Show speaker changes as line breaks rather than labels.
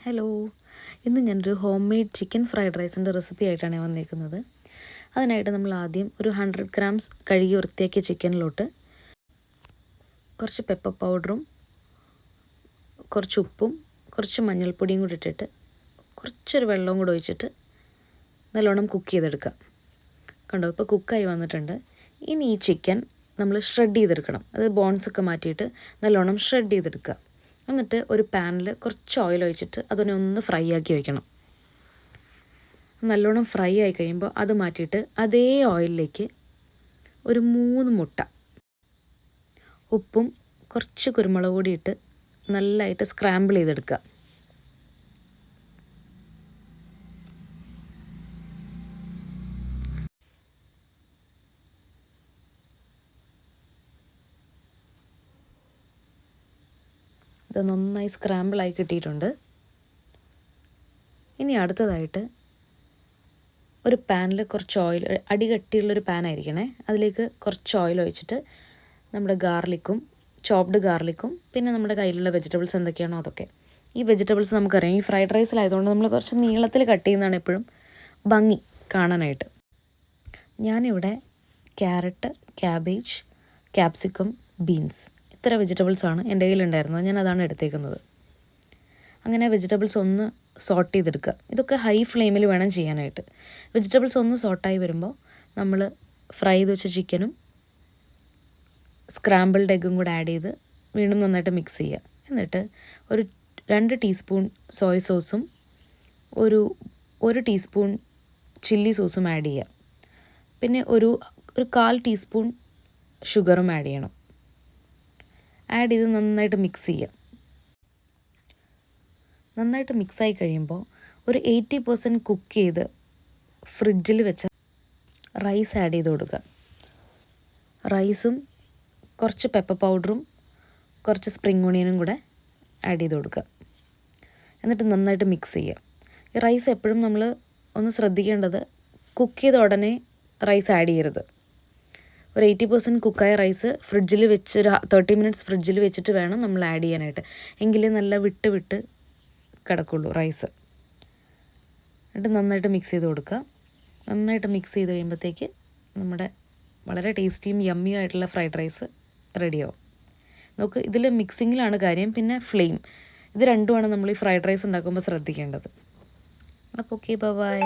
Hello, ഇന്ന് ഞാനൊരു home made chicken fried റൈസിൻ്റെ റെസിപ്പി ആയിട്ടാണ് വന്നിരിക്കുന്നത്. അതിനായിട്ട് നമ്മൾ ആദ്യം ഒരു 100 ഗ്രാംസ് കഴുകി വൃത്തിയാക്കിയ ചിക്കനിലോട്ട് കുറച്ച് പെപ്പർ പൗഡറും കുറച്ച് ഉപ്പും കുറച്ച് മഞ്ഞൾപ്പൊടിയും കൂടി ഇട്ടിട്ട് കുറച്ചൊരു വെള്ളവും കൂടി ഒഴിച്ചിട്ട് നല്ലോണം കുക്ക് ചെയ്തെടുക്കാം. കണ്ടോ, ഇപ്പോൾ കുക്കായി വന്നിട്ടുണ്ട്. ഇനി ഈ ചിക്കൻ നമ്മൾ ഷ്രെഡ് ചെയ്തെടുക്കണം. അത് ബോൺസൊക്കെ മാറ്റിയിട്ട് നല്ലോണം ഷ്രെഡ് ചെയ്തെടുക്കുക. എന്നിട്ട് ഒരു പാനിൽ കുറച്ച് ഓയിൽ ഒഴിച്ചിട്ട് അതിനെ ഒന്ന് ഫ്രൈ ആക്കി വയ്ക്കണം. നല്ലോണം ഫ്രൈ ആയി കഴിയുമ്പോൾ അത് മാറ്റിയിട്ട് അതേ ഓയിലിലേക്ക് ഒരു 3 മുട്ട, ഉപ്പും കുറച്ച് കുരുമുളക് പൊടി ഇട്ട് നല്ലതായിട്ട് സ്ക്രാമ്പിൾ ചെയ്തെടുക്കുക. ഇത് നന്നായി സ്ക്രാമ്പിളായി കിട്ടിയിട്ടുണ്ട്. ഇനി അടുത്തതായിട്ട് ഒരു പാനിൽ കുറച്ച് ഓയിൽ, അടികട്ടിയുള്ളൊരു പാനായിരിക്കണേ, അതിലേക്ക് കുറച്ച് ഓയിൽ ഒഴിച്ചിട്ട് നമ്മുടെ ഗാർലിക്കും, ചോപ്ഡ് ഗാർലിക്കും, പിന്നെ നമ്മുടെ കയ്യിലുള്ള വെജിറ്റബിൾസ് എന്തൊക്കെയാണോ അതൊക്കെ. ഈ വെജിറ്റബിൾസ് നമുക്കറിയാം, ഈ ഫ്രൈഡ് റൈസിലായതുകൊണ്ട് നമ്മൾ കുറച്ച് നീളത്തിൽ കട്ട് ചെയ്യുന്നതാണ് എപ്പോഴും ഭംഗി കാണാനായിട്ട്. ഞാനിവിടെ ക്യാരറ്റ്, ക്യാബേജ്, ക്യാപ്സിക്കം, ബീൻസ്, ഇത്ര വെജിറ്റബിൾസാണ് എൻ്റെ കയ്യിലുണ്ടായിരുന്നത്. ഞാൻ അതാണ് എടുത്തേക്കുന്നത്. അങ്ങനെ വെജിറ്റബിൾസ് ഒന്ന് സോട്ട് ചെയ്തെടുക്കുക. ഇതൊക്കെ ഹൈ ഫ്ലെയിമിൽ വേണം ചെയ്യാനായിട്ട്. വെജിറ്റബിൾസ് ഒന്ന് സോട്ടായി വരുമ്പോൾ നമ്മൾ ഫ്രൈ ചെയ്ത് വെച്ച ചിക്കനും സ്ക്രാമ്പിൾഡ് എഗ്ഗും കൂടെ ആഡ് ചെയ്ത് വീണ്ടും നന്നായിട്ട് മിക്സ് ചെയ്യുക. എന്നിട്ട് ഒരു 2 ടീസ്പൂൺ സോയ സോസും ഒരു 1 ടീസ്പൂൺ ചില്ലി സോസും ആഡ് ചെയ്യുക. പിന്നെ ഒരു 1/4 ടീസ്പൂൺ ഷുഗറും ആഡ് ചെയ്യണം. ആഡ് ചെയ്ത് നന്നായിട്ട് മിക്സ് ചെയ്യുക. നന്നായിട്ട് മിക്സായി കഴിയുമ്പോൾ ഒരു 80% കുക്ക് ചെയ്ത് ഫ്രിഡ്ജിൽ വെച്ച റൈസ് ആഡ് ചെയ്ത് കൊടുക്കുക. റൈസും കുറച്ച് പെപ്പർ പൗഡറും കുറച്ച് സ്പ്രിംഗ് ഓണിയനും കൂടെ ആഡ് ചെയ്ത് കൊടുക്കുക. എന്നിട്ട് നന്നായിട്ട് മിക്സ് ചെയ്യുക. ഈ റൈസ് എപ്പോഴും നമ്മൾ ഒന്ന് ശ്രദ്ധിക്കേണ്ടത്, കുക്ക് ചെയ്ത ഉടനെ റൈസ് ആഡ് ചെയ്യരുത്. ഒരു 80% കുക്കായ റൈസ് ഫ്രിഡ്ജിൽ വെച്ച് ഒരു 30 മിനിറ്റ്സ് ഫ്രിഡ്ജിൽ വെച്ചിട്ട് വേണം നമ്മൾ ആഡ് ചെയ്യാനായിട്ട്. എങ്കിലേ നല്ല വിട്ട് കിടക്കുള്ളൂ റൈസ്. എന്നിട്ട് നന്നായിട്ട് മിക്സ് ചെയ്ത് കൊടുക്കുക. നന്നായിട്ട് മിക്സ് ചെയ്ത് കഴിയുമ്പോഴത്തേക്ക് നമ്മുടെ വളരെ ടേസ്റ്റിയും യമ്മിയും ആയിട്ടുള്ള ഫ്രൈഡ് റൈസ് റെഡിയാവും. നമുക്ക് ഇതിൽ മിക്സിങ്ങിലാണ് കാര്യം, പിന്നെ ഫ്ലെയിം, ഇത് രണ്ടുമാണ് നമ്മൾ ഈ ഫ്രൈഡ് റൈസ് ഉണ്ടാക്കുമ്പോൾ ശ്രദ്ധിക്കേണ്ടത്. അപ്പോൾ ഓക്കെ, ബൈ.